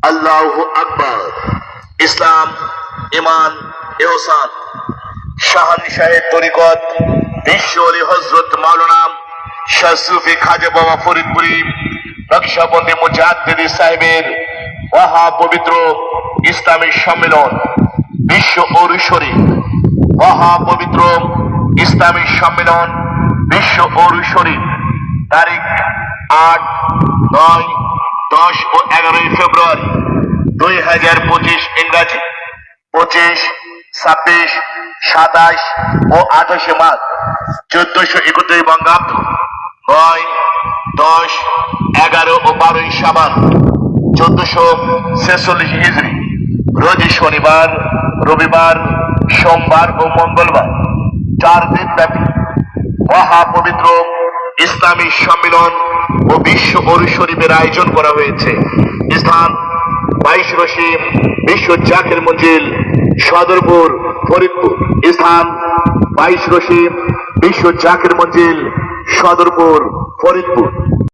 আল্লাহু আকবার। ইসলাম, ইমান, ইহসান। শাহানশাহের তরিকত বিশ্ব আলী হযরত মাওলানা শাহ সুফি খাজা বাবা ফরিদপুরি নকশবন্দি মুজাদ্দিদি সাহেবের মহা পবিত্র ইসলামী সম্মেলন বিশ্ব ওরু শরীফ। মহা পবিত্র ইসলামী সম্মেলন বিশ্ব ওরু শরীফ তারিখ 8, 9, 10 ও 11 ফেব্রুয়ারি 2025 ইংরাজি, 25, 26, 27 ও 28 মার্চ 1431 বঙ্গাব্দ, 9, 10, 11 ও 12 শাবান 1446 হিজরি। রোজ শনিবার, রবিবার, সোমবার ও মঙ্গলবার 4 দিন ব্যাপী মহা পবিত্র ইসলামী সম্মেলন ও বিশ্ব ওরু শরীফের আয়োজন করা হয়েছে। স্থান 22 রশিদ বিশ্ব জাকির মঞ্জিল, সদরপুর, ফরিদপুর। স্থান 22 রশিদ বিশ্ব জাকির মঞ্জিল, সদরপুর, ফরিদপুর।